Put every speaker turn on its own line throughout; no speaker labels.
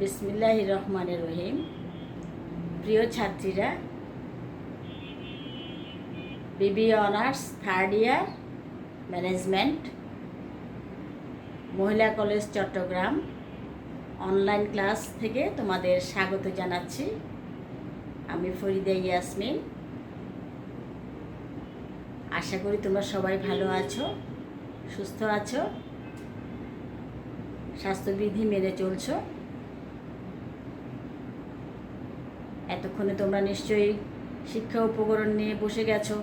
বিসমিল্লাহির রহমানির রহিম। প্রিয় ছাত্রীরা, BBA honours third year management, মহিলা কলেজ চট্টগ্রাম অনলাইন ক্লাস থেকে তোমাদের স্বাগত জানাচ্ছি। আমি ফরিদা ইয়াসমিন। আশা করি তোমরা সবাই ভালো আছো, সুস্থ আছো, স্বাস্থ্যবিধি মেনে চলছো। এতক্ষণে তোমরা নিশ্চয়ই শিক্ষা উপকরণ নিয়ে বসে গেছো।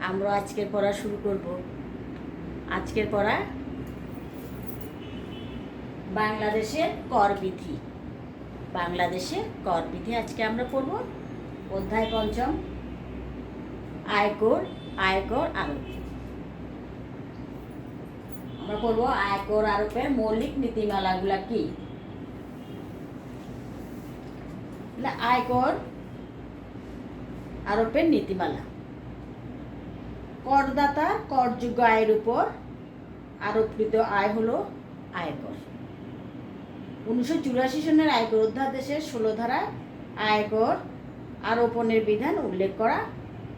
আমরা আজকের পড়া শুরু করব। আজকের পড়া বাংলাদেশের করবিধি। বাংলাদেশের করবিধি আজকে আমরা পড়ব। অধ্যায় পঞ্চম, আয়কর, আয়কর আরোপ। আমরা পড়ব আয়কর আরোপের মৌলিক নীতিমালাগুলা কি। আয়কর আরোপের নীতিমালা: করদাতা করযোগ্য আয়ের উপর আরোপিত আয় হলো আয়কর। 1984 সনের আয়কর অধ্যাদেশের 16 ধারায় আয়কর আরোপনের বিধান উল্লেখ করা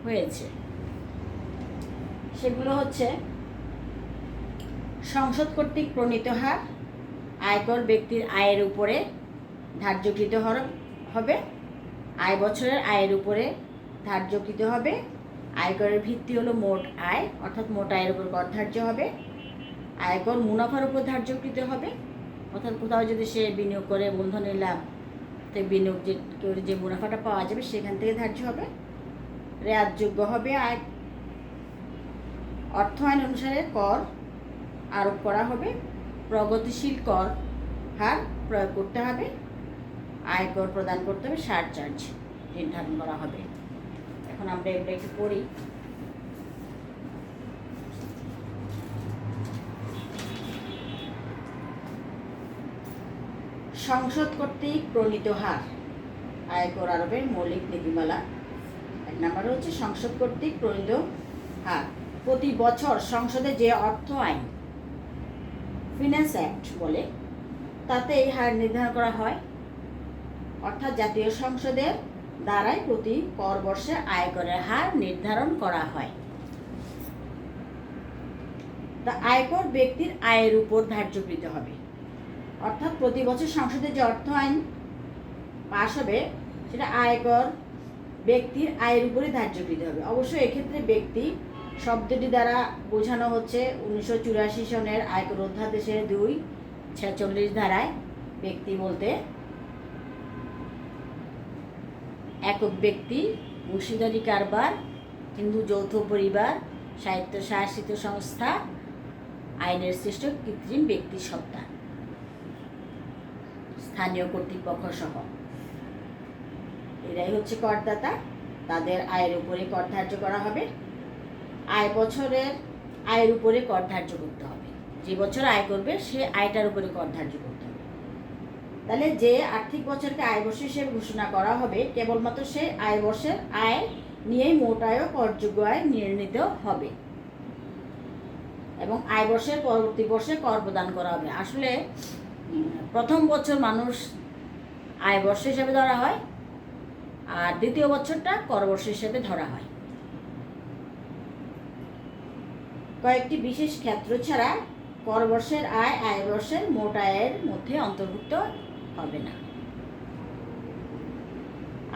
হয়েছে। সেগুলো হচ্ছে: সংসদ কর্তৃক প্রণীত হার, আয়কর ব্যক্তির আয়ের উপরে ধার্যকৃত হবে, আয় বছরের আয়ের উপরে ধার্যকৃত হবে, আয়করের ভিত্তি হলো মোট আয়, অর্থাৎ মোট আয়ের উপর কর ধার্য হবে, আয়কর মুনাফার উপর ধার্যকৃত হবে, অর্থাৎ কোথাও যদি সে বিনিয়োগ করে মূলধনের লাভ, তো বিনিয়োগ করে যে মুনাফাটা পাওয়া যাবে সেখান থেকে ধার্য হবে, রেয়াতযোগ্য হবে আয়, অর্থ আইন অনুসারে কর আরোপ করা হবে, প্রগতিশীল কর হার প্রয়োগ করতে হবে, আয়কর প্রদান করতে হবে, সারচার্জ নির্ধারণ করা হবে। এখন আমরা এগুলো একটু পড়ি। সংসদ কর্তৃক প্রণীত হার আয়কর আরোপের মৌলিক নীতিমালা। এক নম্বর হচ্ছে সংসদ কর্তৃক প্রণীত হার। প্রতি বছর সংসদে যে অর্থ আইন, ফিন্যান্স অ্যাক্ট বলে, তাতে এই হার নির্ধারণ করা হয়। অর্থাৎ জাতীয় সংসদের দ্বারাই প্রতি কর বর্ষে আয়করের হার নির্ধারণ করা হয়। তা আয়কর ব্যক্তির আয়ের উপর ধার্যকৃত হবে। অর্থাৎ প্রতি বছর সংসদে যে অর্থ আইন পাশ হবে সেটা আয়কর ব্যক্তির আয়ের উপরে ধার্যকৃত হবে। অবশ্য এক্ষেত্রে ব্যক্তি শব্দটি দ্বারা বোঝানো হচ্ছে 1984 সনের আয়কর অধ্যাদেশের 246 ধারায় ব্যক্তি বলতে একক ব্যক্তি, অংশীদারি কারবার, হিন্দু যৌথ পরিবার, স্বায়ত্তশাসিত সংস্থা, আইনের সৃষ্ট কৃত্রিম ব্যক্তি সত্তা, স্থানীয় কর্তৃপক্ষ সহ এরাই হচ্ছে করদাতা। তাদের আয়ের উপরে কর ধার্য করা হবে। আয় বছরের আয়ের উপরে কর ধার্য করতে হবে। যে বছর আয় করবে সে আয়টার উপরে কর ধার্য করতে হবে। তাহলে যে আর্থিক বছরকে আয় বর্ষ হিসেবে ঘোষণা করা হবে, কেবলমাত্র সেই আয় বর্ষের আয় নিয়েই মোট আয় ও করযোগ্য আয় নির্ণীত হবে এবং আয় বর্ষের পরবর্তী বর্ষে কর প্রদান করা হবে। আসলে প্রথম বছর মানুষ আয় বর্ষ হিসেবে ধরা হয়, আর দ্বিতীয় বছরটা কর বর্ষ হিসেবে ধরা হয়। কয়েকটি বিশেষ ক্ষেত্র ছাড়া কর বর্ষের আয় আয় বর্ষের মোট আয়ের মধ্যে অন্তর্ভুক্ত হবে না।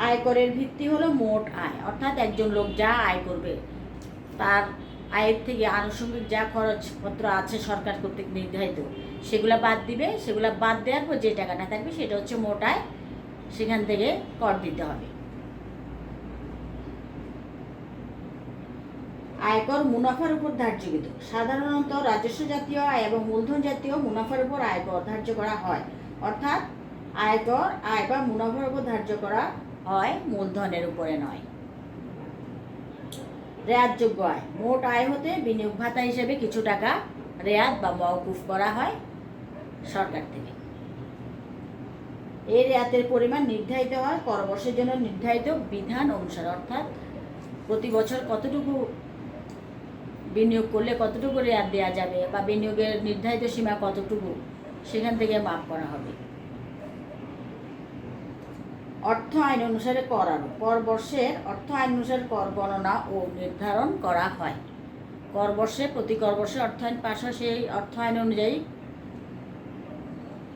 আয়করের ভিত্তি হলো মোট আয়, অর্থাৎ একজন লোক যা আয় করবে তার আয়ের থেকে আনুষঙ্গিক যা খরচপত্র আছে সরকার কর্তৃক নির্ধারিত সেগুলা বাদ দিবে। সেগুলা বাদ দেওয়ার পর যে টাকাটা থাকবে সেটা হচ্ছে মোট আয়, সেখান থেকে কর দিতে হবে। আয়কর মুনাফার উপর ধার্যকৃত। সাধারণত রাজস্ব জাতীয় আয় এবং মূলধন জাতীয় মুনাফার উপর আয়কর ধার্য করা হয়। অর্থাৎ আয়কর আয় বা মুনাফার উপর ধার্য করা হয়, মূলধনের উপরে নয়। রেয়াতযোগ্য আয়: মোট আয় হতে বিনিয়োগ ভাতা হিসেবে কিছু টাকা রেয়াত বা মওকুফ করা হয় সরকার থেকে। এই রেয়াতের পরিমাণ নির্ধারিত হয় কর বর্ষের জন্য নির্ধারিত বিধান অনুসারে। অর্থাৎ প্রতি বছর কতটুকু বিনিয়োগ করলে কতটুকু রেয়াত দেওয়া যাবে বা বিনিয়োগের নির্ধারিত সীমা কতটুকু, সেখান থেকে মাপ করা হবে। অর্থ আইন অনুসারে কর আরোপ। কর বর্ষের অর্থ আইন অনুসারে কর গণনা ও নির্ধারণ করা হয়। কর বর্ষে প্রতি কর বর্ষে অর্থ আইন পাশ হয়, সেই অর্থ আইন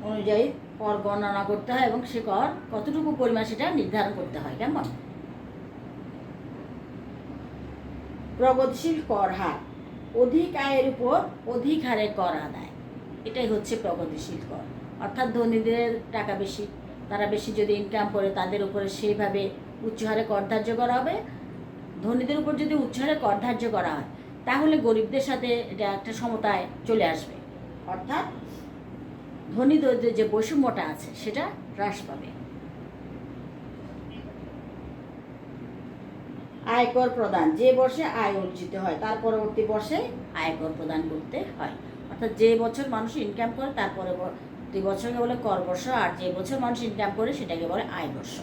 অনুযায়ী কর গণনা করতে হয় এবং সে কর কতটুকু পরিমাণ সেটা নির্ধারণ করতে হয়। কেমন? প্রগতিশীল কর হার, অধিক আয়ের উপর অধিক হারে কর আদায়, এটাই হচ্ছে প্রগতিশীল কর। অর্থাৎ ধনীদের টাকা বেশি, তারা বেশি যদি ইনকাম করে তাদের উপরে সেইভাবে উচ্চ হারে কর ধার্য করা হবে। ধনীদের উপর যদি উচ্চ হারে কর ধার্য করা হয় তাহলে গরিবদের সাথে এটা একটা সমতায় চলে আসবে, অর্থাৎ ধনী দরিদ্রের যে বৈষম্যটা আছে সেটা হ্রাস পাবে। আয়কর প্রদান, যে বর্ষে আয় অর্জিত হয় তার পরবর্তী বর্ষে আয়কর প্রদান করতে হয়। অর্থাৎ যে বছর মানুষ ইনকাম করে তার পরবর্তী বছরকে বলে কর বর্ষ, আর যে বছর মানুষ ইনকাম করে সেটাকে বলে আয় বর্ষ।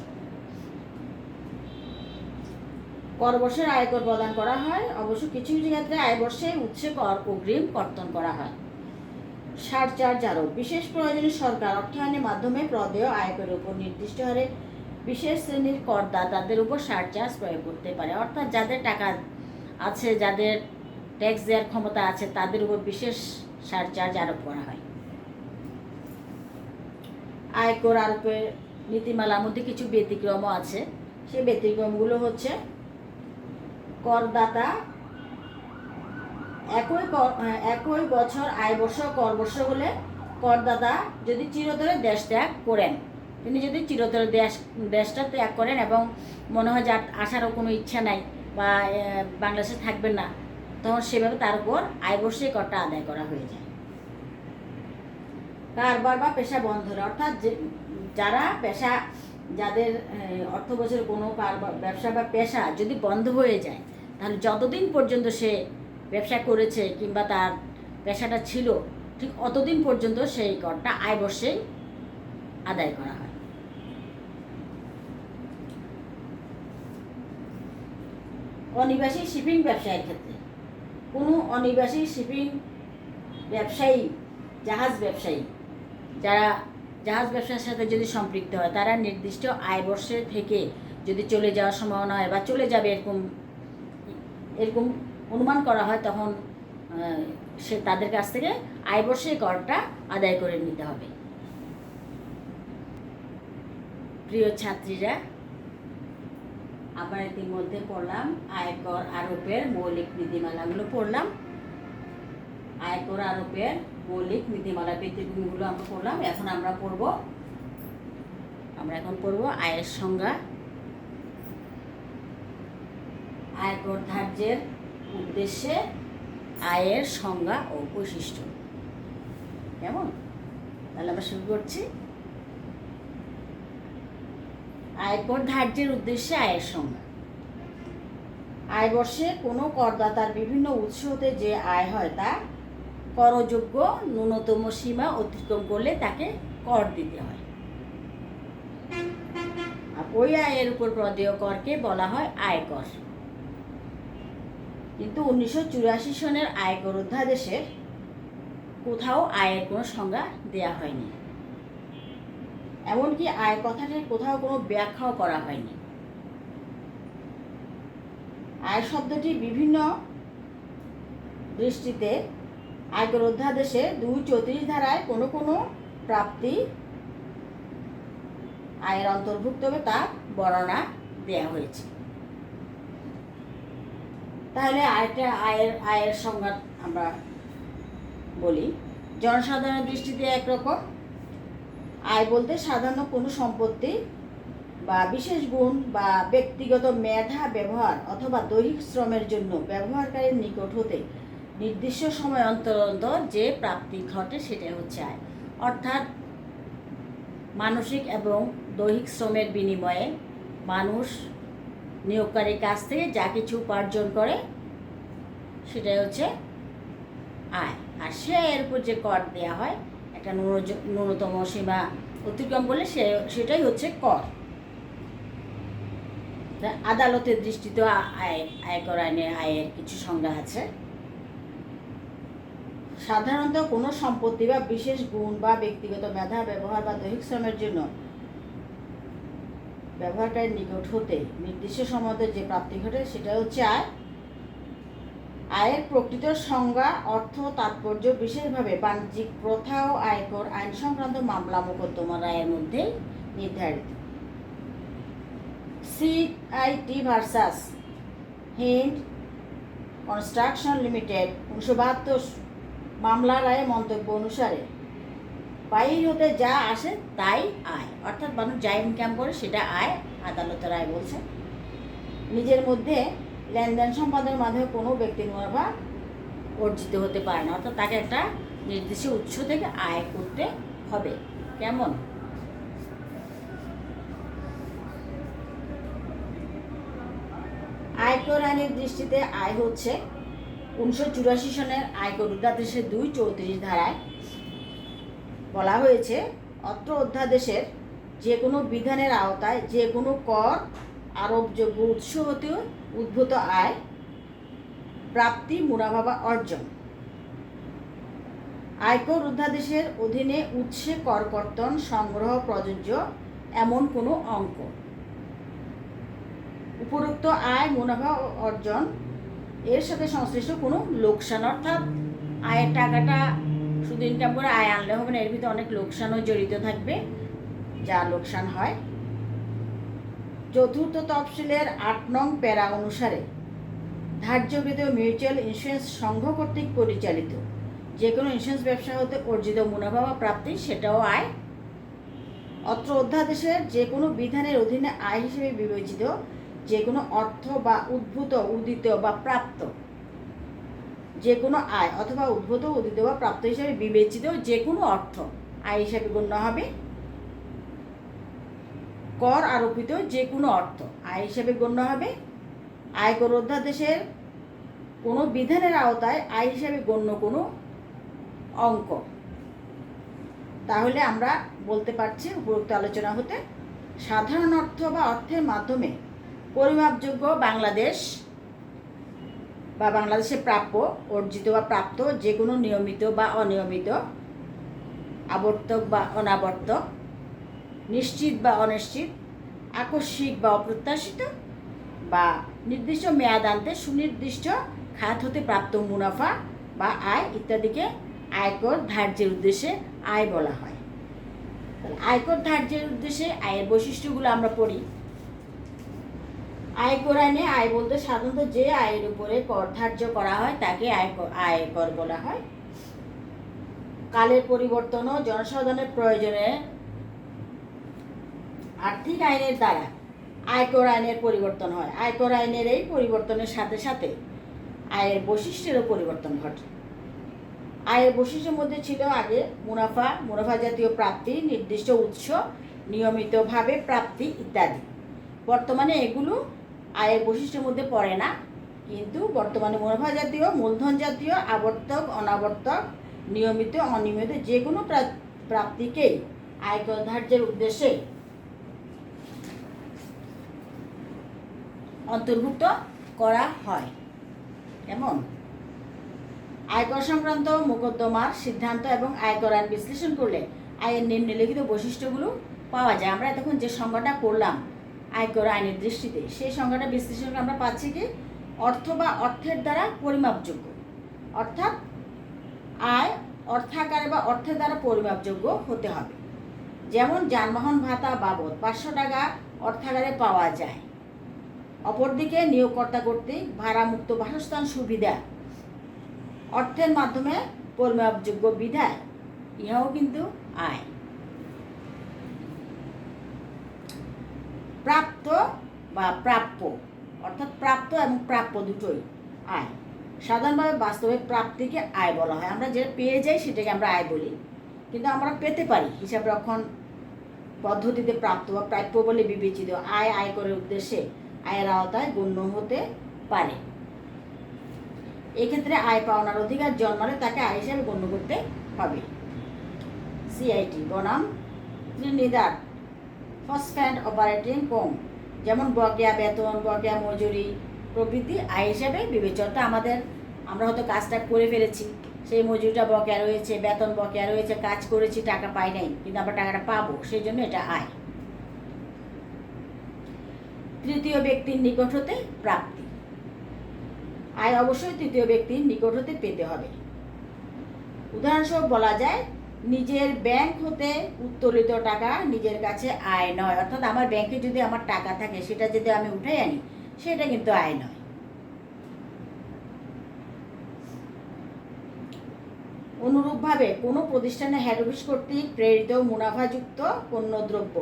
কর বর্ষের আয়কর প্রদান করা হয়, অবশ্য কিছু কিছু ক্ষেত্রে আয় বর্ষে উৎসে কর অগ্রিম কর্তন করা হয়। সারচার্জ আরোপ, বিশেষ প্রয়োজনে সরকার অর্থায়নের মাধ্যমে প্রদেয় আয়করের উপর নির্দিষ্ট হারে বিশেষ শ্রেণীর করদাতাদের উপর সারচার্জ প্রয়োগ করতে পারে। অর্থাৎ যাদের টাকা আছে, যাদের ট্যাক্স দেওয়ার ক্ষমতা আছে তাদের উপর বিশেষ সারচার্জ আরোপ করা হয়। আয়কর আরোপের নীতিমালার মধ্যে কিছু ব্যতিক্রমও আছে। সেই ব্যতিক্রমগুলো হচ্ছে করদাতা একই বছর আয় বর্ষ কর বর্ষ হলে করদাতা যদি চিরতরে দেশ ত্যাগ করেন, তিনি যদি চিরতরে দেশটা ত্যাগ করেন এবং মনে হয় যে আসারও কোনো ইচ্ছা নাই বা বাংলাদেশে থাকবেন না, তখন সেভাবে তার উপর আয় বর্ষে করটা আদায় করা হয়ে যায়। কারবার বা পেশা বন্ধরে, অর্থাৎ যারা পেশা, যাদের অর্থ বছরের কোনো কারবার ব্যবসা বা পেশা যদি বন্ধ হয়ে যায় তাহলে যতদিন পর্যন্ত সে ব্যবসা করেছে কিংবা তার পেশাটা ছিল ঠিক অতদিন পর্যন্ত সেই করটা আয় বর্ষেই আদায় করা হয়। অনিবাসী শিপিং ব্যবসায়ের ক্ষেত্রে কোনো অনিবাসী শিপিং ব্যবসায়ী, জাহাজ ব্যবসায়ী, যারা জাহাজ ব্যবসার সাথে যদি সম্পৃক্ত হয় তারা নির্দিষ্ট আয় বর্ষে থেকে যদি চলে যাওয়ার সম্ভাবনা হয় বা চলে যাবে এরকম অনুমান করা হয়, তখন সে তাদের কাছ থেকে আয় বর্ষে করটা আদায় করে নিতে হবে। প্রিয় ছাত্রীরা, আমরা ইতিমধ্যে পড়লাম আয়কর আরোপের মৌলিক নীতিমালাগুলো পড়লাম। আয়কর আরোপের মৌলিক নীতিমালা ব্যতিক্রমগুলো আমরা পড়লাম। এখন আমরা পড়ব আয়ের সংজ্ঞা, আয়কর ধার্যের উদ্দেশ্যে আয়ের সংজ্ঞা ও বৈশিষ্ট্য। কেমন? তাহলে আমরা শুরু করছি। আয়কর ধার্যের উদ্দেশ্যে আয়ের সংজ্ঞা। আয় বর্ষে কোনো করদাতার বিভিন্ন উৎস হতে যে আয় হয় তা করযোগ্য ন্যূনতম সীমা অতিক্রম করলে তাকে কর দিতে হয়। আর ওই আয়ের উপর প্রদেয় করকে বলা হয় আয়কর। কিন্তু 1984 সনের আয়কর অধ্যাদেশের কোথাও আয়ের কোনো সংজ্ঞা দেয়া হয়নি, এমনকি আয় কথাটির কোথাও কোনো ব্যাখ্যাও করা হয়নি। আয় শব্দটি বিভিন্ন দৃষ্টিতে আয়কর অধ্যাদেশে 234 ধারায় কোনো কোনো প্রাপ্তি আয়ের অন্তর্ভুক্ত হবে তা বর্ণনা দেয়া হয়েছে। তাহলে আয়ের সংজ্ঞা আমরা বলি। জনসাধারণের দৃষ্টিতে একরকম আয় বলতে সাধারণ কোনো সম্পত্তি বা বিশেষ গুণ বা ব্যক্তিগত মেধা ব্যবহার অথবা দৈহিক শ্রমের জন্য ব্যবহারকারীর নিকট হতে নির্দিষ্ট সময় অন্তর অন্তর যে প্রাপ্তি ঘটে সেটাই হচ্ছে আয়। অর্থাৎ মানসিক এবং দৈহিক শ্রমের বিনিময়ে মানুষ নিয়োগকারীর কাছ থেকে যা কিছু উপার্জন করে সেটাই হচ্ছে আয়। আর সে এর উপর যে কর দেওয়া হয় একটা ন্যূনতম সীমা অতিক্রম করলে সেটাই হচ্ছে কর। আদালতের দৃষ্টিতে আয়কর আইনে আয়ের কিছু সংজ্ঞা আছে। সাধারণত কোনো সম্পত্তি বা বিশেষ গুণ বা ব্যক্তিগত মেধা ব্যবহার বা দৈহিক শ্রমের জন্য ব্যবহারকারীর নিকট হতে নির্দিষ্ট সময়ে যে প্রাপ্তি ঘটে সেটা হচ্ছে আয়। আয়ের প্রকৃত সংজ্ঞা, অর্থ, তাৎপর্য বিশেষভাবে বাণিজ্যিক প্রথা ও আয়কর আইন সংক্রান্ত মামলা মোকদ্দমা রায়ের মধ্যে নির্ধারিত। CIT versus Hind construction limited 1972 মামলা রায়ে মন্তব্য অনুসারে বাহির হতে যা আসে তাই আয়, অর্থাৎ মানুষ যা ইনকাম করে সেটা আয়। আদালতের রায় বলছে নিজের মধ্যে লেনদেন সম্পাদনের মাধ্যমে কোনো ব্যক্তির মুনাফা অর্জিত হতে পারে না, অর্থাৎ তাকে একটা নির্দিষ্ট উৎস থেকে আয় করতে হবে। কেমন? আয়কর আইনের দৃষ্টিতে আয় হচ্ছে 1984 সনের আয়কর অধ্যাদেশের 234 ধারায় বলা হয়েছে, অত্র অধ্যাদেশের যে কোনো বিধানের আওতায় যে কোনো কর আরোপযোগ্য উৎস হতে উদ্ভূত আয়, প্রাপ্তি, মুনাফা বা অর্জন। আয়কর অধ্যাদেশের অধীনে উৎসে কর কর্তন, সংগ্রহ প্রযোজ্য এমন কোনো অঙ্ক, উপরোক্ত আয়, মুনাফা ও অর্জন এর সাথে সংশ্লিষ্ট কোনো লোকসান, অর্থাৎ আয়ের টাকাটা শুধু ইনকাম করে আয় আনলে হবে না, এর ভিতরে অনেক লোকসানও জড়িত থাকবে, যা লোকসান হয়। চতুর্থ তফসিলের 8 নং প্যারা অনুসারে ধার্যকৃত মিউচুয়াল ইন্স্যুরেন্স সংঘ কর্তৃক পরিচালিত যে কোনো ইন্স্যুরেন্স ব্যবসা হতে অর্জিত মুনাফা বা প্রাপ্তি সেটাও আয়। অত্র অধ্যাদেশের যে কোনো বিধানের অধীনে আয় হিসেবে বিবেচিত যে কোনো অর্থ বা উদ্ভূত, উদিত বা প্রাপ্ত যে কোনো আয় অথবা উদ্ভূত, উদিত বা প্রাপ্ত হিসেবে বিবেচিত যে কোনো অর্থ আয় হিসেবে গণ্য হবে। কর আরোপিত যে কোনো অর্থ আয় হিসেবে গণ্য হবে। আয়কর অধ্যাদেশের কোনো বিধানের আওতায় আয় হিসেবে গণ্য কোনো অঙ্ক। তাহলে আমরা বলতে পারছি উপরোক্ত আলোচনা হতে সাধারণ অর্থ বা অর্থের মাধ্যমে পরিমাপযোগ্য বাংলাদেশ বা বাংলাদেশে প্রাপ্য, অর্জিত বা প্রাপ্ত যে কোনো নিয়মিত বা অনিয়মিত, আবর্তক বা অনাবর্তক, নিশ্চিত বা অনিশ্চিত, আকস্মিক বা অপ্রত্যাশিত বা নির্দিষ্ট মেয়াদান্তে সুনির্দিষ্ট খাত হতে প্রাপ্ত মুনাফা বা আয় ইত্যাদিকে আয়কর ধার্যের উদ্দেশ্যে আয় বলা হয়। আয়কর ধার্যের উদ্দেশ্যে আয়ের বৈশিষ্ট্যগুলো আমরা পড়ি। আয়কর আইনে আয় বলতে সাধারণত যে আয়ের উপরে কর ধার্য করা হয় তাকে আয়কর বলা হয়। কালের পরিবর্তন ও জনসাধারণের প্রয়োজনে আর্থিক আইনের দ্বারা আয়কর আইনের পরিবর্তন হয়। আয়কর আইনের এই পরিবর্তনের সাথে সাথে আয়ের বৈশিষ্ট্যেরও পরিবর্তন ঘটে। আয়ের বৈশিষ্ট্যের মধ্যে ছিল আগে মুনাফা জাতীয় প্রাপ্তি, নির্দিষ্ট উৎস, নিয়মিতভাবে প্রাপ্তি ইত্যাদি। বর্তমানে এগুলো আয়ের বৈশিষ্ট্যের মধ্যে পড়ে না, কিন্তু বর্তমানে মুনাফা জাতীয়, মূলধন জাতীয়, আবর্তক, অনাবর্তক, নিয়মিত, অনিয়মিত যে কোনো প্রাপ্তিকেই আয়কর ধার্যের উদ্দেশ্যে অন্তর্ভুক্ত করা হয়। এমন আয়কর সংক্রান্ত মোকদ্দমার সিদ্ধান্ত এবং আয়কর আইন বিশ্লেষণ করলে আয়ের নিম্নলিখিত বৈশিষ্ট্যগুলো পাওয়া যায়। আমরা এতক্ষণ যে সংজ্ঞাটা করলাম আয়কর আইনের দৃষ্টিতে, সেই সংজ্ঞাটা বিশ্লেষণ করে আমরা পাচ্ছি কি অর্থ বা অর্থের দ্বারা পরিমাপযোগ্য, অর্থাৎ আয় অর্থাকারে বা অর্থের দ্বারা পরিমাপযোগ্য হতে হবে। যেমন যানবাহন ভাতা বাবদ 500 টাকা অর্থাকারে পাওয়া যায়। অপরদিকে নিয়োগকর্তা কর্তৃক ভাড়ামুক্ত বাসস্থান সুবিধা অর্থের মাধ্যমে পরিমাপযোগ্য বিধায় ইহাও কিন্তু আয়। প্রাপ্ত বা প্রাপ্য, অর্থাৎ প্রাপ্ত এবং প্রাপ্য দুটোই আয়। সাধারণভাবে বাস্তবে প্রাপ্তিকে আয় বলা হয়। আমরা যেটা পেয়ে যাই সেটাকে আমরা আয় বলি, কিন্তু আমরা পেতে পারি হিসাব রক্ষণ পদ্ধতিতে প্রাপ্ত বা প্রাপ্য বলে বিবেচিত আয় আয়করের উদ্দেশ্যে আয়ের আওতায় গণ্য হতে পারে। এক্ষেত্রে আয় পাওনার অধিকার জন্মালে তাকে আয় হিসাবে গণ্য করতে হবে। সিআইটি বনাম ত্রিনিদাদ ফসফ্যাট অপারেটিং কম, যেমন বকেয়া বেতন, বকেয়া মজুরি প্রভৃতি আয় হিসাবে বিবেচিত। আমরা হয়তো কাজটা করে ফেলেছি, সেই মজুরিটা বকেয়া রয়েছে, বেতন বকেয়া রয়েছে, কাজ করেছি টাকা পাই নাই, কিন্তু আমরা টাকাটা পাবো, সেই জন্য এটা আয়। তৃতীয় ব্যক্তির নিকট হতে প্রাপ্তি। আয় অবশ্যই তৃতীয় ব্যক্তির নিকট হতে পেতে হবে। উদাহরণস্বরূপ বলা যায়, নিজের ব্যাংক হতে উত্তোলিত টাকা নিজের কাছে আয় নয়। অর্থাৎ আমার ব্যাংকে যদি আমার টাকা থাকে, সেটা যদি আমি উঠাই আনি, সেটা কিন্তু আয় নয়। অনুরূপভাবে কোনো প্রতিষ্ঠানে হেড অফিস কর্তৃক প্রেরিত মুনাফাযুক্ত পণ্যদ্রব্য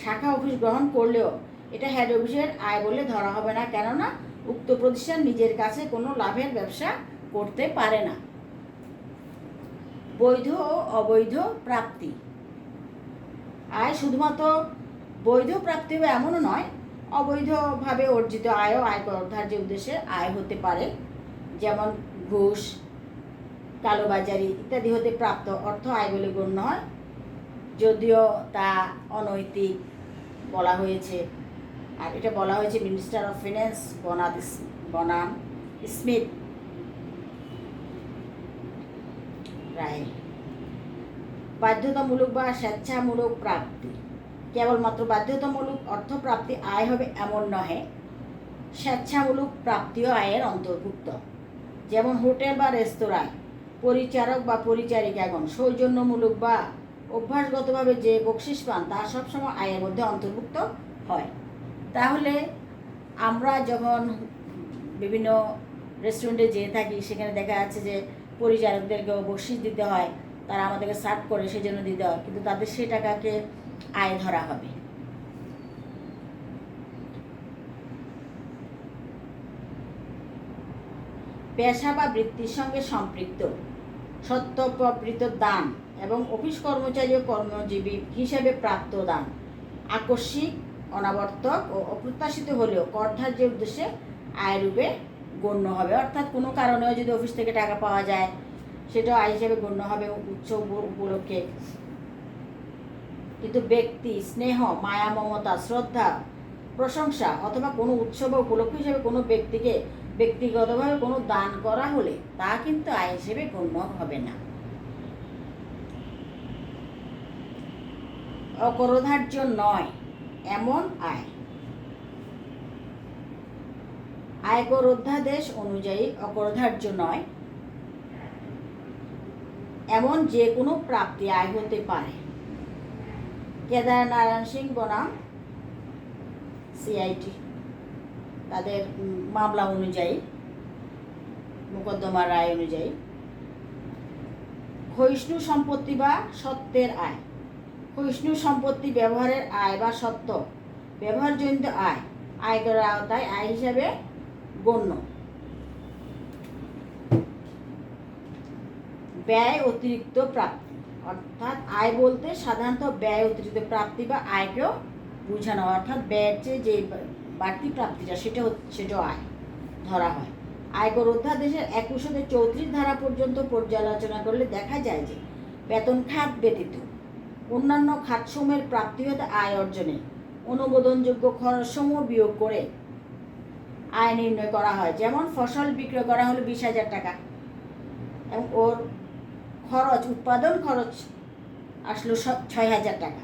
শাখা অফিস গ্রহণ করলেও এটা হেড অফিসের আয় বলে ধরা হবে না, কেননা উক্ত প্রতিষ্ঠান নিজের কাছে কোনো লাভের ব্যবসা করতে পারে না। বৈধ ও অবৈধ প্রাপ্তি। আয় শুধুমাত্র বৈধ প্রাপ্তি হবে এমনও নয়, অবৈধভাবে অর্জিত আয়ও আয়কর ধার্যের উদ্দেশ্যে আয় হতে পারে। যেমন ঘুষ, কালোবাজারি ইত্যাদি হতে প্রাপ্ত অর্থ আয় বলে গণ্য হয়, যদিও তা অনৈতিক বলা হয়েছে। আর এটা বলা হয়েছে মিনিস্টার অফ ফিন্যান্স বনাম স্মিথ রায়। বাধ্যতামূলক বা স্বেচ্ছামূলক প্রাপ্তি। কেবলমাত্র বাধ্যতামূলক অর্থপ্রাপ্তি আয় হবে এমন নহে, স্বেচ্ছামূলক প্রাপ্তিও আয়ের অন্তর্ভুক্ত। যেমন হোটেল বা রেস্তোরাঁয় পরিচারক বা পরিচারিকাগণ সৌজন্যমূলক বা অভ্যাসগতভাবে যে বকশিস পান, তা সবসময় আয়ের মধ্যে অন্তর্ভুক্ত হয়। তাহলে আমরা যখন বিভিন্ন রেস্টুরেন্টে যেয়ে থাকি, সেখানে দেখা যাচ্ছে যে পরিচারকদেরকেও বকশিস দিতে হয়, তারা আমাদেরকে সার্ভ করে সেজন্য দিতে হয়, কিন্তু তাদের সে টাকাকে আয় ধরা হবে। পেশা বা বৃত্তির সঙ্গে সম্পৃক্ত সত্যপ্রবৃত্ত দান এবং অফিস কর্মচারী ও কর্মজীবী হিসেবে প্রাপ্ত দান আকস্মিক, অনাবর্তক ও অপ্রত্যাশিত হলেও করধার্যের উদ্দেশ্যে আয়রূপে গণ্য হবে। অর্থাৎ কোনো কারণেও যদি অফিস থেকে টাকা পাওয়া যায়, সেটাও আয় হিসেবে গণ্য হবে উৎসব উপলক্ষে। কিন্তু ব্যক্তি স্নেহ, মায়া, মমতা, শ্রদ্ধা, প্রশংসা অথবা কোনো উৎসব উপলক্ষ হিসেবে কোনো ব্যক্তিকে ব্যক্তিগতভাবে কোনো দান করা হলে তা কিন্তু আয় হিসেবে গণ্য হবে না। অকরধার্য নয় এমন আয়। আয়কর অধ্যাদেশ অনুযায়ী অকরধার্য নয় এমন যে কোনো প্রাপ্তি আয় হতে পারে। কেদার নারায়ণ সিং বনাম সিআইটি তাদের মামলা অনুযায়ী, মোকদ্দমার রায় অনুযায়ী, ক্ষয়িষ্ণু সম্পত্তি বা সত্ত্বের আয়। ক্ষয়িষ্ণু সম্পত্তি ব্যবহারের আয় বা সত্ত্ব ব্যবহারজনিত আয় আয়করের আওতায় আয় হিসাবে গণ্য। ব্যয় অতিরিক্ত প্রাপ্তি। অর্থাৎ আয় বলতে সাধারণত ব্যয় অতিরিক্ত প্রাপ্তি বা আয়কেও বোঝানো হয়। অর্থাৎ ব্যয়ের চেয়ে যে বাড়তি প্রাপ্তিটা সেটাও আয় ধরা হয়। আয়কর অধ্যাদেশের 2134 ধারা পর্যন্ত পর্যালোচনা করলে দেখা যায় যে বেতন খাত ব্যতীত অন্যান্য খাতসমূহের প্রাপ্তি হতে আয় অর্জনে অনুমোদনযোগ্য খরচসমূহ বিয়োগ করে আয় নির্ণয় করা হয়। যেমন ফসল বিক্রয় করা হলো 20,000 টাকা এবং ওর খরচ, উৎপাদন খরচ আসলো 6,000 টাকা।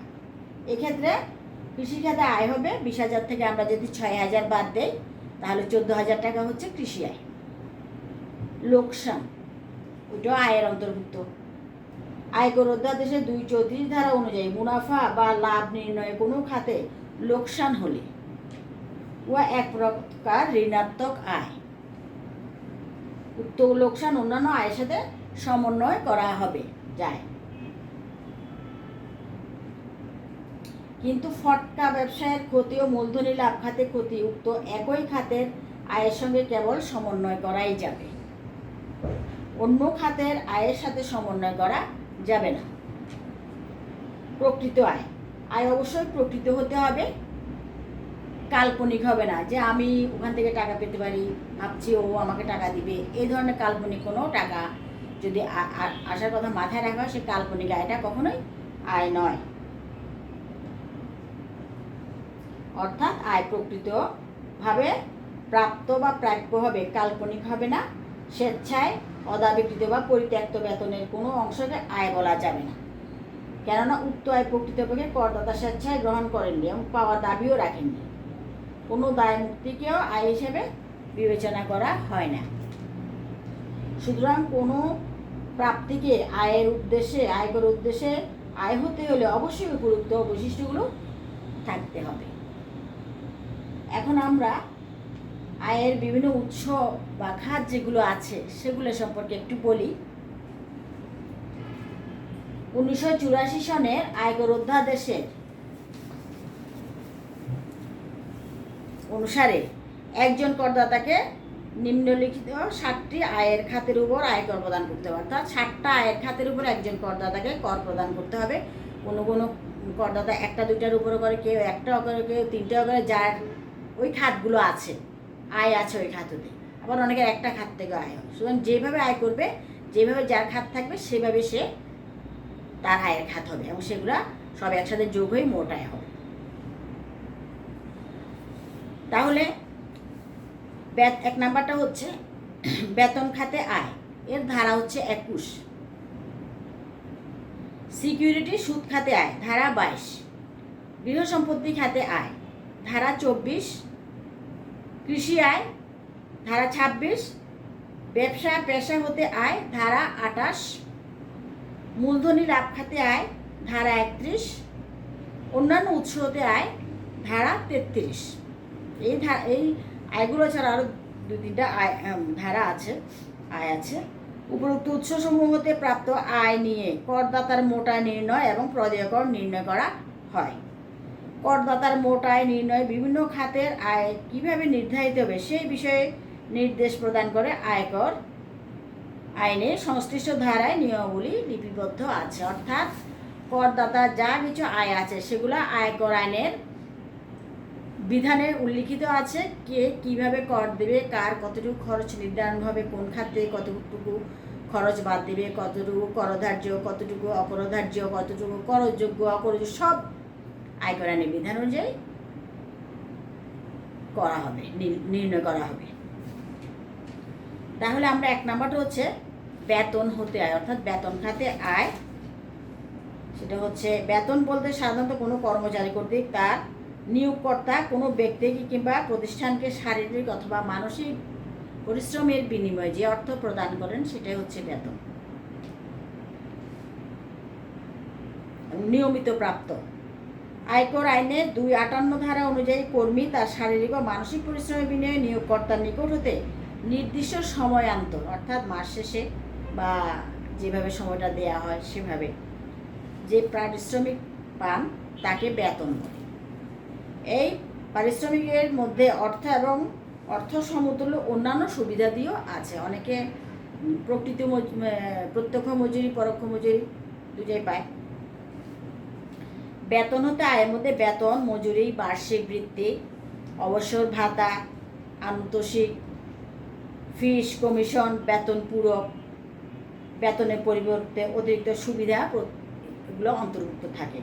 এক্ষেত্রে কৃষিখাতে আয় হবে 20,000 থেকে আমরা যদি 6,000 বাদ দেই, তাহলে 14,000 টাকা হচ্ছে কৃষি আয়। লোকসান, ওইটাও আয়ের অন্তর্ভুক্ত। আয়কর অধ্যাদেশের 234 ধারা অনুযায়ী মুনাফা বা লাভ নির্ণয়ে কোনো খাতে লোকসান হলে উহা এক প্রকার ঋণাত্মক আয়। উক্ত লোকসান অন্যান্য আয়ের সাথে সমন্বয় করা হবে যায়। কিন্তু ফটকা ব্যবসায়ের ক্ষতি ও মূলধনী লাভ খাতে ক্ষতি উক্ত একই খাতের আয়ের সঙ্গে কেবল সমন্বয় করাই যাবে, অন্য খাতের আয়ের সাথে সমন্বয় করা যাবে না। প্রকৃত আয়। আয় অবশ্যই প্রকৃত হতে হবে, কাল্পনিক হবে না যে আমি ওখান থেকে টাকা পেতে পারি, ভাবছি ও আমাকে টাকা দিবে, এই ধরনের কাল্পনিক কোনো টাকা যদি আসার কথা মাথায় রাখা হয়, সে কাল্পনিক আয়টা কখনোই আয় নয়। অর্থাৎ আয় প্রকৃতভাবে প্রাপ্ত বা প্রাপ্য হবে, কাল্পনিক হবে না। স্বেচ্ছায় অদাবিকৃত বা পরিত্যক্ত বেতনের কোনো অংশকে আয় বলা যাবে না, কেননা উক্ত আয় প্রকৃতপক্ষে করদাতা স্বেচ্ছায় গ্রহণ করেননি এবং পাওয়ার দাবিও রাখেননি। কোনো দায় মুক্তিকেও আয় হিসেবে বিবেচনা করা হয় না। সুতরাং কোনো প্রাপ্তিকে আয়কর উদ্দেশ্যে আয় হতে হলে অবশ্যই উপযুক্ত বৈশিষ্ট্যগুলো থাকতে হবে। এখন আমরা আয়ের বিভিন্ন উৎস বা খাত যেগুলো আছে সেগুলো সম্পর্কে একটু বলি। 1984 সনের আয়কর অধ্যাদেশের অনুসারে একজন করদাতাকে নিম্নলিখিত 7টি আয়ের খাতের উপর আয়কর প্রদান করতে হবে। অর্থাৎ 7টা আয়ের খাতের উপর একজন করদাতাকে কর প্রদান করতে হবে। কোনো কোনো করদাতা একটা দুইটার উপরে করে, কেউ একটাও করে, কেউ তিনটাও করে, যার ওই খাতগুলো আছে, আয় আছে ওই খাততে। আবার অনেকের একটা খাত থেকে আয় হয়। সুতরাং যেভাবে আয় করবে, যেভাবে যার খাত থাকবে সেভাবে সে তার আয়ের খাত হবে এবং সেগুলা সব একসাথে যোগ হয়ে মোট আয় হবে। তাহলে এক নাম্বারটা হচ্ছে বেতন খাতে আয়, এর ধারা হচ্ছে 21। সিকিউরিটি সুদ খাতে আয়, ধারা 22। গৃহ সম্পত্তি খাতে আয়, ধারা 24। কৃষি আয়, ধারা 26। ব্যবসা পেশা হতে আয়, ধারা 28। মূলধনী লাভ খাতে আয়, ধারা 31। অন্যান্য উৎস হতে আয়, ধারা 33। এই আয়গুলো ছাড়া আরও 2-3টা ধারা আছে, আয় আছে। উপরোক্ত উৎসসমূহ হতে প্রাপ্ত আয় নিয়ে করদাতার মোট আয় নির্ণয় এবং প্রদেয় কর নির্ণয় করা হয়। করদাতার মোট আয় নির্ণয় বিভিন্ন খাতের আয় কিভাবে নির্ধারিত হবে সেই বিষয়ে নির্দেশ প্রদান করে আয়কর আইনে সংশ্লিষ্ট ধারায় নিয়মাবলী লিপিবদ্ধ আছে। অর্থাৎ করদাতার যা কিছু আয় আছে সেগুলো আয়কর আইনের বিধানে উল্লিখিত আছে। কে কিভাবে কর দেবে, কার কতটুকু খরচ নির্ধারণ হবে, কোন খাতে কতটুকু খরচ বাদ দেবে, কতটুকু করধার্য, কতটুকু অকরধার্য, কতটুকু করযোগ্য অকরযোগ্য, সব আয়কর আইনের বিধান অনুযায়ী করা হবে, নির্ণয় করা হবে। তাহলে আমরা 1 নাম্বারটা হচ্ছে বেতন হতে আয়, অর্থাৎ বেতন খাতে আয়। সেটা হচ্ছে বেতন বলতে সাধারণত কোনো কর্মচারী কর্তৃক তার নিয়োগকর্তা কোনো ব্যক্তিকে কিংবা প্রতিষ্ঠানকে শারীরিক অথবা মানসিক পরিশ্রমের বিনিময়ে যে অর্থ প্রদান করেন সেটাই হচ্ছে বেতন। নিয়মিত প্রাপ্ত আয়কর আইনে 258 ধারা অনুযায়ী কর্মী তার শারীরিক ও মানসিক পরিশ্রমের বিনিময়ে নিয়োগকর্তার নিকট হতে নির্দিষ্ট সময়ান্তর, অর্থাৎ মাস শেষে বা যেভাবে সময়টা দেয়া হয় সেভাবে যে পারিশ্রমিক পান তাকে বেতন বলে। এই পারিশ্রমিকের মধ্যে অর্থ এবং অর্থ সমতুল্য অন্যান্য সুবিধাদিও আছে। অনেকে প্রত্যক্ষ মজুরি, পরোক্ষ মজুরি দুটোই পায়। বেতন হতে আয়ের মধ্যে বেতন, মজুরি, বার্ষিক বৃত্তি, অবসর ভাতা, আনুতোষিক, ফিস, কমিশন, বেতন পূরক, বেতনের পরিবর্তে অতিরিক্ত সুবিধা এগুলো অন্তর্ভুক্ত থাকে।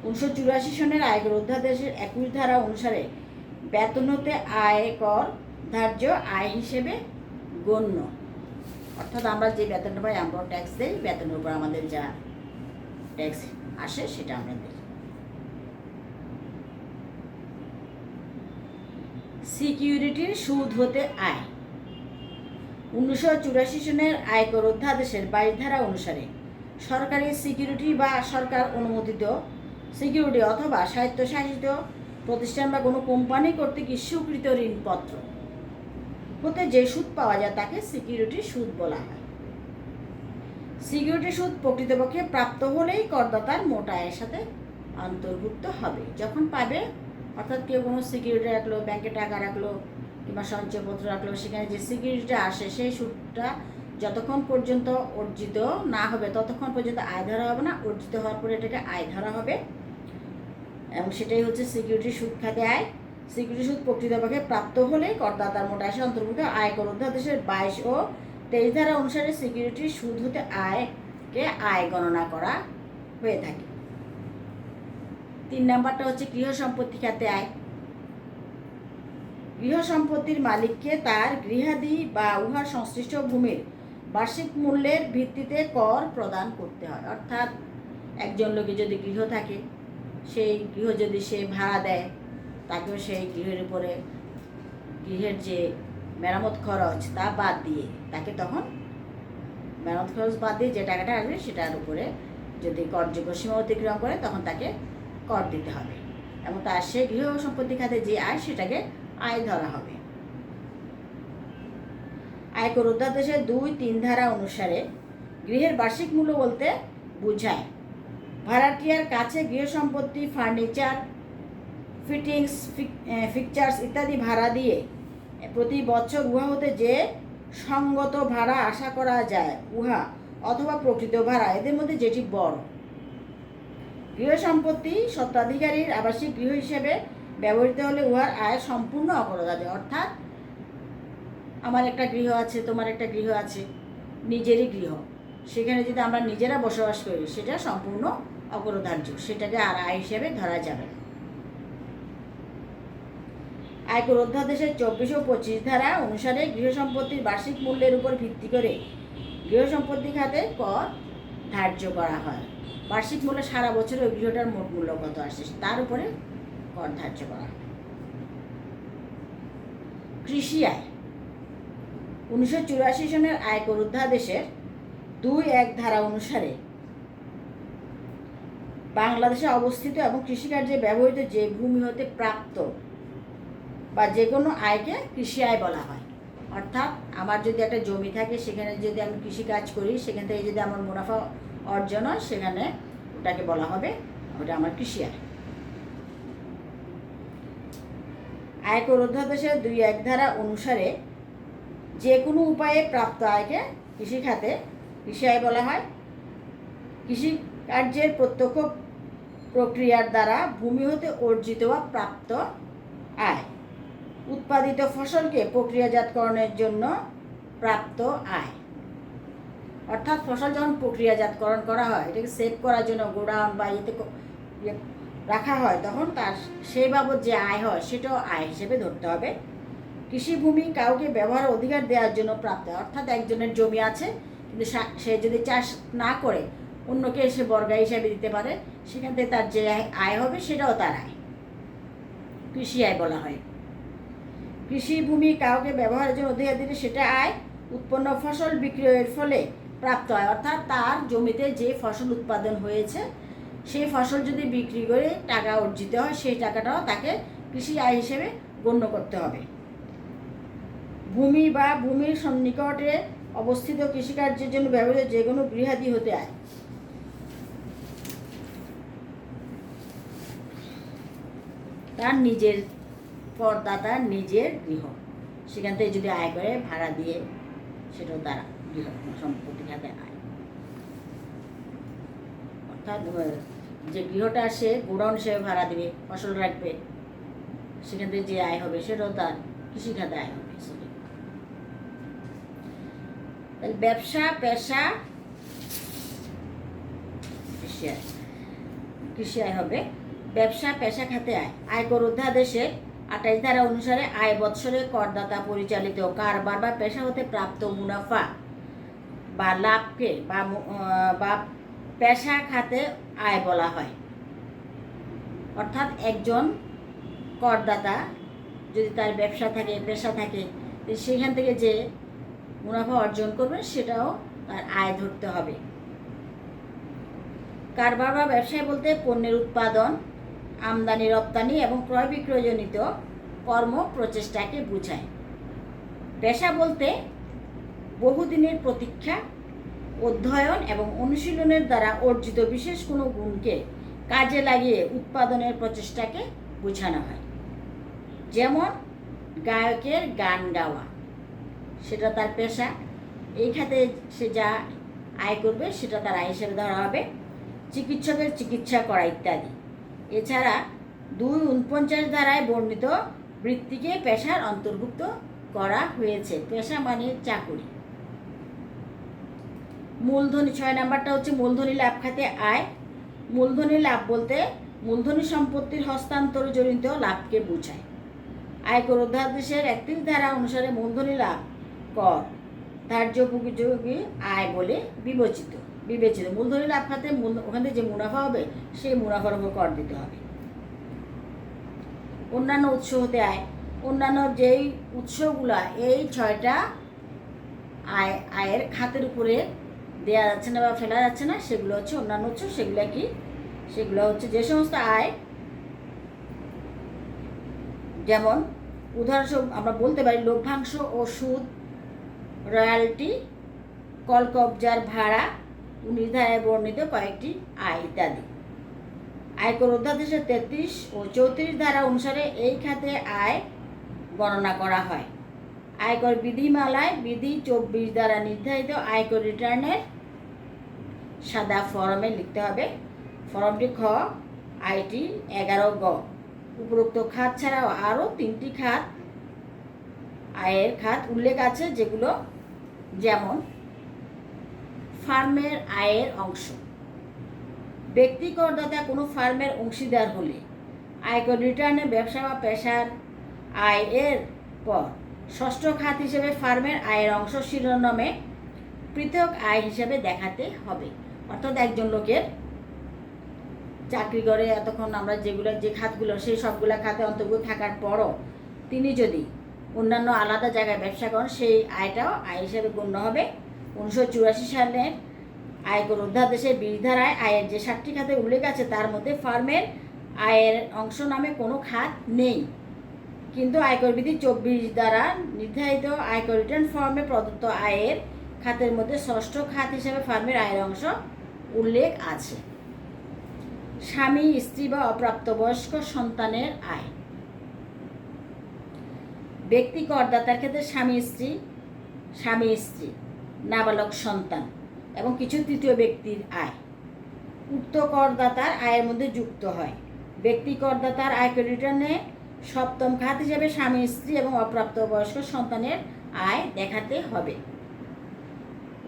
1984 সনের আয়কর অধ্যাদেশের 21 ধারা অনুসারে বেতন হতে আয়কর ধার্য আয় হিসেবে গণ্য। অর্থাৎ আমরা যে বেতনটা পাই আমরা ট্যাক্স দিই, বেতনের উপর আমাদের যা ট্যাক্স আসে সেটা আমরা দিই। সিকিউরিটির সুদ হতে আয়, 1984 সনের আয়কর অধ্যাদেশের 22 ধারা অনুসারে সরকারি সিকিউরিটি বা সরকার অনুমোদিত সিকিউরিটি অথবা স্বায়ত্তশাসিত প্রতিষ্ঠান বা কোনো কোম্পানি কর্তৃক ইস্যুকৃত ঋণপত্র হতে যে সুদ পাওয়া যায় তাকে সিকিউরিটি সুদ বলা হয়। সিকিউরিটি সুদ প্রকৃতপক্ষে প্রাপ্ত হলেই করদাতার মোট আয়ের সাথে অন্তর্ভুক্ত হবে। যখন পাবে, অর্থাৎ কেউ কোনো সিকিউরিটি রাখলো, ব্যাংকে টাকা রাখলো কিংবা সঞ্চয়পত্র রাখলো, সেখানে যে সিকিউরিটিটা আসে সেই সুদটা যতক্ষণ পর্যন্ত অর্জিত না হবে ততক্ষণ পর্যন্ত আয় ধরা হবে না। অর্জিত হওয়ার পরে এটাকে আয় ধরা হবে এবং সেটাই হচ্ছে সিকিউরিটি সুদ খাতে আয়। সিকিউরিটি সুদ প্রকৃতপক্ষে প্রাপ্ত হলেই করদাতার মোট আয় অন্তর্ভুক্ত। আয়কর অধ্যাদেশের 22 ও 23 ধারা অনুসারে সিকিউরিটি সুদ হতে আয়কে আয় গণনা করা হয়ে থাকে। 3 নাম্বারটা হচ্ছে গৃহ সম্পত্তি খাতে আয়। গৃহ সম্পত্তির মালিককে তার গৃহাদি বা উহার সংশ্লিষ্ট ভূমির বার্ষিক মূল্যের ভিত্তিতে কর প্রদান করতে হয়। অর্থাৎ একজন লোকে যদি গৃহ থাকে, সেই গৃহ যদি সে ভাড়া দেয় তাকেও সেই গৃহের উপরে গৃহের যে মেরামত খরচ তা বাদ দিয়ে তাকে তখন মেরামত খরচ বাদ দিয়ে যে টাকাটা আসবে সেটার উপরে যদি করযোগ্য সীমা অতিক্রম করে তখন তাকে কর দিতে হবে এবং তার সেই গৃহ সম্পত্তি খাতে যে আয় সেটাকে আয় ধরা হবে। আয়কর অধ্যাদেশের ২-৩ ধারা অনুসারে গৃহের বার্ষিক মূল্য বলতে বোঝায় ভাড়াটিয়ার কাছে গৃহ সম্পত্তি, ফার্নিচার, ফিটিংস, ফিকচার্স ইত্যাদি ভাড়া দিয়ে প্রতি বছর উহা হতে যে সঙ্গত ভাড়া আশা করা যায় উহা অথবা প্রকৃত ভাড়া এদের মধ্যে যেটি বড়। গৃহ সম্পত্তি স্বত্বাধিকারীর আবাসিক গৃহ হিসেবে ব্যবহৃত হলে উহার আয় সম্পূর্ণ অকরদার্য। অর্থাৎ আমার একটা গৃহ আছে, তোমার একটা গৃহ আছে, নিজেরই গৃহ, সেখানে যদি আমরা নিজেরা বসবাস করি সেটা সম্পূর্ণ অকরদার্য, সেটাকে আর আয় হিসেবে ধরা যাবে না। আয়কর অধ্যাদেশের ২৪ ও ২৫ ধারা অনুসারে গৃহ সম্পত্তির বার্ষিক মূল্যের উপর ভিত্তি করে গৃহ সম্পত্তি খাতে কর ধার্য করা হয়। বার্ষিক মূল্য সারা বছর ওই গৃহটার মোট মূল্য কত আসে তার উপরে কর ধার্য করা হয়। কৃষি আয় ১৯৮৪ সনের আয়কর অধ্যাদেশের ২-১ ধারা অনুসারে বাংলাদেশে অবস্থিত এবং কৃষিকার্যে ব্যবহৃত যে ভূমি হতে প্রাপ্ত বা যে কোনো আয়কে কৃষি আয় বলা হয়। অর্থাৎ আমার যদি একটা জমি থাকে সেখানে যদি আমি কৃষিকাজ করি সেখান থেকে যদি আমার মুনাফা অর্জন হয় সেখানে ওটাকে বলা হবে ওটা আমার কৃষি আয়। আয়কর অধ্যাদেশের ২-১ ধারা অনুসারে যে কোনো উপায়ে প্রাপ্ত আয়কে কৃষি খাতে কৃষি আয় বলা হয়। কৃষি কার্যের প্রত্যক্ষ প্রক্রিয়ার দ্বারা ভূমি হতে অর্জিত বা প্রাপ্ত আয়, উৎপাদিত ফসলকে প্রক্রিয়াজাতকরণের জন্য প্রাপ্ত আয়। অর্থাৎ ফসল যখন প্রক্রিয়াজাতকরণ করা হয় এটাকে সেভ করার জন্য গোডাউন বা ইয়েতে রাখা হয় তখন তার সেই বাবদ যে আয় হয় সেটাও আয় হিসেবে ধরতে হবে। কৃষিভূমি কাউকে ব্যবহার অধিকার দেওয়ার জন্য প্রাপ্ত, অর্থাৎ একজনের জমি আছে কিন্তু সে যদি চাষ না করে অন্যকে এসে বর্গা হিসাবে দিতে পারে, সেখান থেকে তার যে আয় হবে সেটাও তার আয়, কৃষি আয় বলা হয়। কৃষিভূমি কাউকে ব্যবহারের জন্য অধিকার দিলে সেটা আয়। উৎপন্ন ফসল বিক্রয়ের ফলে প্রাপ্ত হয়, অর্থাৎ তার জমিতে যে ফসল উৎপাদন হয়েছে সেই ফসল যদি বিক্রি করে টাকা অর্জিত হয় সেই টাকাটাও তাকে কৃষি আয় হিসেবে গণ্য করতে হবে। ভূমি বা ভূমির সন্নিকটে অবস্থিত কৃষিকার্যের জন্য ব্যবহৃত যে কোনো গৃহাদি হতে আয়। তার নিজের করদাতার নিজের গৃহ, সেখান থেকে যদি আয় করে ভাড়া দিয়ে সেটাও তার গৃহ সম্পত্তি খাতে আয়। অর্থাৎ যে গৃহটা সে গোডাউন হিসেবে ভাড়া দেবে, ফসল রাখবে, সেখান থেকে যে আয় হবে সেটাও তার কৃষি খাতে আয় হবে। তাহলে ব্যবসা, পেশা, কৃষি আয় হবে। ব্যবসা, পেশা খাতে আয় আয়কর অধ্যাদেশের ২৮ ধারা অনুসারে আয় বৎসরে করদাতা পরিচালিত কারবার বা পেশা হতে প্রাপ্ত মুনাফা বা লাভকে বা পেশা খাতে আয় বলা হয়। অর্থাৎ একজন করদাতা যদি তার ব্যবসা থাকে, পেশা থাকে, সেখান থেকে যে মুনাফা অর্জন করবে সেটাও তার আয় ধরতে হবে। কারবার বা ব্যবসায় বলতে পণ্যের উৎপাদন, আমদানি রপ্তানি এবং ক্রয় বিক্রয়জনিত কর্ম প্রচেষ্টাকে বোঝায়। পেশা বলতে বহুদিনের প্রতীক্ষা, অধ্যয়ন এবং অনুশীলনের দ্বারা অর্জিত বিশেষ কোনো গুণকে কাজে লাগিয়ে উৎপাদনের প্রচেষ্টাকে বোঝানো হয়। যেমন গায়কের গান গাওয়া, সেটা তার পেশা, এই খাতে সে যা আয় করবে সেটা তার আয় হিসেবে ধরা হবে। চিকিৎসকের চিকিৎসা করা ইত্যাদি। এছাড়া ২-৪৯ ধারায় বর্ণিত বৃত্তিকে পেশার অন্তর্ভুক্ত করা হয়েছে। পেশা মানে চাকুরি। মূলধনী ৬ নাম্বারটা হচ্ছে মূলধনী লাভ খাতে আয়। মূলধনী লাভ বলতে মূলধনী সম্পত্তির হস্তান্তরজনিত লাভকে বোঝায়। আয়কর অধ্যাদেশের ৩১ ধারা অনুসারে মূলধনী লাভ কর ধার্য উপযোগী আয় বলে বিবেচিত। মূলধনী লাভ খাতে ওখান থেকে যে মুনাফা হবে সেই মুনাফার উপর কর দিতে হবে। অন্যান্য উৎস হতে আয়, অন্যান্য যেই উৎসগুলা এই 6টা আয়ের খাতের উপরে দেওয়া যাচ্ছে না বা ফেলা যাচ্ছে না, সেগুলো হচ্ছে অন্যান্য উৎস। সেগুলো কি? সেগুলো হচ্ছে যে সমস্ত আয়, যেমন উদাহরণস্বরূপ আমরা বলতে পারি লভ্যাংশ ও সুদ, রয়্যালটি, কলকবজার ভাড়া, নির্ধারণে বর্ণিত কয়েকটি আয় ইত্যাদি। আয়কর অধ্যাদেশের 33 ও 34 ধারা অনুসারে এই খাতে আয় গণনা করা হয়। আয়কর বিধিমালায় বিধি 24 দ্বারা নির্ধারিত আয়কর রিটার্নের সাদা ফরমে লিখতে হবে। ফরমটি খ আইটি 11 গ। উপরোক্ত খাত ছাড়াও আরও 3টি খাত আয়ের খাত উল্লেখ আছে, যেগুলো যেমন ফার্মের আয়ের অংশ। ব্যক্তি করদাতা কোনো ফার্মের অংশীদার হলে আয়কর রিটার্নে ব্যবসা বা পেশার আয়ের পর ষষ্ঠ খাত হিসেবে ফার্মের আয়ের অংশ শিরোনামে পৃথক আয় হিসেবে দেখাতে হবে। অর্থাৎ একজন লোকের চাকরি করে এতক্ষণ আমরা যে খাতগুলো সেই সবগুলো খাতে অন্তর্ভুক্ত থাকার পরও তিনি যদি অন্যান্য আলাদা জায়গায় ব্যবসা করেন, সেই আয়টাও আয় হিসেবে গণ্য হবে। 1984 সালের আয়কর অধ্যাদেশের 20 ধারায় আয়ের যে 7টি খাতে উল্লেখ আছে, তার মধ্যে ফার্মের আয়ের অংশ নামে কোনো খাত নেই। কিন্তু আয়কর বিধি 24 দ্বারা নির্ধারিত আয়কর রিটার্ন ফর্মে প্রদত্ত আয়ের খাতের মধ্যে ষষ্ঠ খাত হিসেবে ফার্মের আয়ের অংশ উল্লেখ আছে। স্বামী, স্ত্রী বা অপ্রাপ্তবয়স্ক সন্তানের আয়। ব্যক্তি করদাতার ক্ষেত্রে স্বামী স্ত্রী, নাবালক সন্তান এবং কিছু তৃতীয় ব্যক্তির আয় উক্ত করদাতার আয়ের মধ্যে যুক্ত হয়। ব্যক্তি করদাতার আয়কর রিটার্নে সপ্তম খাত হিসেবে স্বামী, স্ত্রী এবং অপ্রাপ্তবয়স্ক সন্তানের আয় দেখাতে হবে।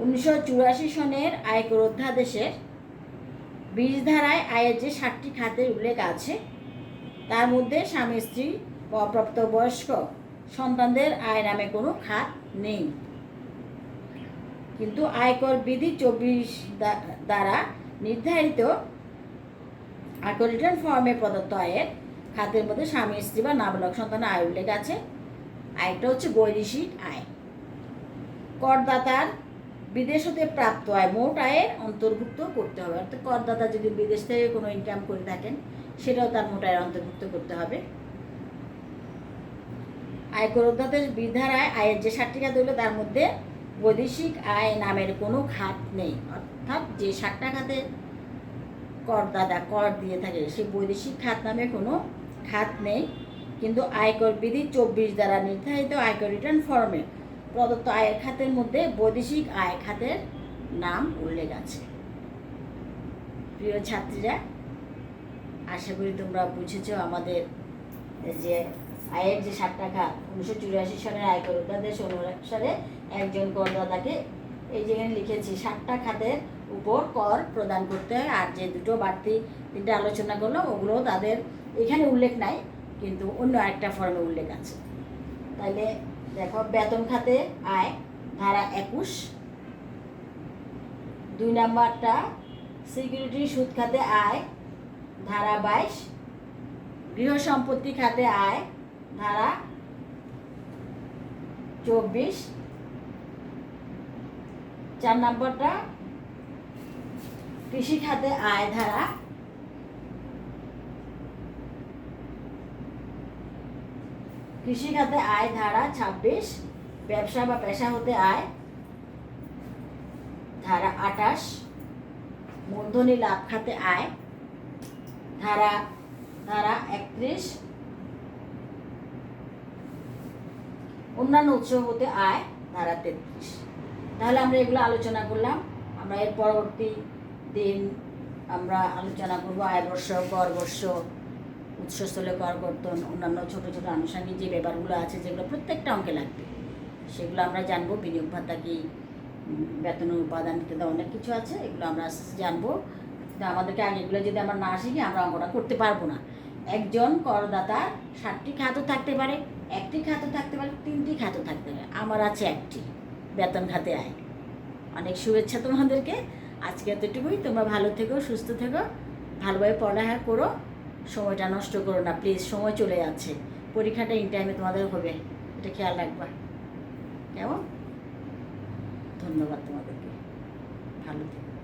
1984 সনের আয়কর অধ্যাদেশের 20 ধারায় আয়ের যে 7টি খাতের উল্লেখ আছে, তার মধ্যে স্বামী, স্ত্রী বা অপ্রাপ্তবয়স্ক সন্তানদের আয় নামে কোনো খাত নেই। কিন্তু আয়কর বিধি 24 দ্বারা নির্ধারিত আয়কর রিটার্ন ফর্মে প্রদত্ত আয়ের খাতের মধ্যে স্বামী, স্ত্রী বা নাবালক সন্তানের আয় উল্লেখ আছে। আয়টা হচ্ছে বৈদেশিক আয়। করদাতার বিদেশ হতে প্রাপ্ত আয় মোট আয়ের অন্তর্ভুক্ত করতে হবে। অর্থাৎ করদাতা যদি বিদেশ থেকে কোনো ইনকাম করে থাকেন, সেটাও তার মোট আয়ের অন্তর্ভুক্ত করতে হবে। আয়কর অধ্যাদেশ 20 ধারায় আয়ের যে 7টি খাত হলো, তার মধ্যে বৈদেশিক আয় নামের কোনো খাত নেই। অর্থাৎ যে 7টা খাতে করদাতা কর দিয়ে থাকে, সেই বৈদেশিক খাত নামে কোনো খাত নেই। কিন্তু আয়কর বিধি 24 দ্বারা নির্ধারিত আয়কর রিটার্ন ফর্মে প্রদত্ত আয়ের খাতের মধ্যে বৈদেশিক আয় খাতের নাম উল্লেখ আছে। প্রিয় ছাত্রীরা, আশা করি তোমরা বুঝেছ আমাদের যে আয়ের যে 7টা খাত 1984 সনের আয়কর অধ্যাদেশ অনুসারে একজন করদাতাকে এই যেখানে লিখেছি 7টা খাতের উপর কর প্রদান করতে হয়। আর যে দুটো বাড়তি 3টা আলোচনা করলো, ওগুলো তাদের এখানে উল্লেখ নাই, কিন্তু অন্য আরেকটা ফর্মে উল্লেখ আছে। তাইলে দেখো, বেতন খাতে আয় ধারা 21, 2 নাম্বারটা সিকিউরিটি সুদ খাতে আয় ধারা 22, গৃহ সম্পত্তি খাতে আয় ধারা 24, 4 নাম্বারটা কৃষি খাতে আয় ধারা 26, ব্যবসা বা পেশা হতে আয় ধারা 28, মূলধনী লাভ খাতে আয় ধারা 31, অন্যান্য উৎস হতে আয় ধারা 33। তাহলে আমরা এগুলো আলোচনা করলাম। আমরা এর পরবর্তী দিন আমরা আলোচনা করবো আয়বর্ষ, করবর্ষ, উৎসস্থলে কর কর্তন, অন্যান্য ছোট ছোট আনুষঙ্গিক যে ব্যাপারগুলো আছে, যেগুলো প্রত্যেকটা অঙ্কে লাগবে, সেগুলো আমরা জানবো। বিনিয়োগ ভাতা কি, বেতনের উপাদান ইত্যাদি অনেক কিছু আছে, এগুলো আমরা আস্তে আস্তে জানবো। কিন্তু আমাদেরকে আগে এগুলো যদি আমরা না শিখি, আমরা অঙ্কটা করতে পারবো না। একজন করদাতার 7টি খাতও থাকতে পারে, 1টি খাতও থাকতে পারে, 3টি খাতও থাকতে পারে। আমার আছে 1টি, বেতন খাতে আয়। অনেক শুভেচ্ছা তোমাদেরকে। আজকে এতটুকুই। তোমরা ভালো থেকো, সুস্থ থেকো, ভালোভাবে পড়ালেখা করো। সময়টা নষ্ট করো না প্লিজ, সময় চলে যাচ্ছে, পরীক্ষাটা ইন টাইমে তোমাদের হবে, এটা খেয়াল রাখবা। কেমন? ধন্যবাদ তোমাদেরকে, ভালো থেকো।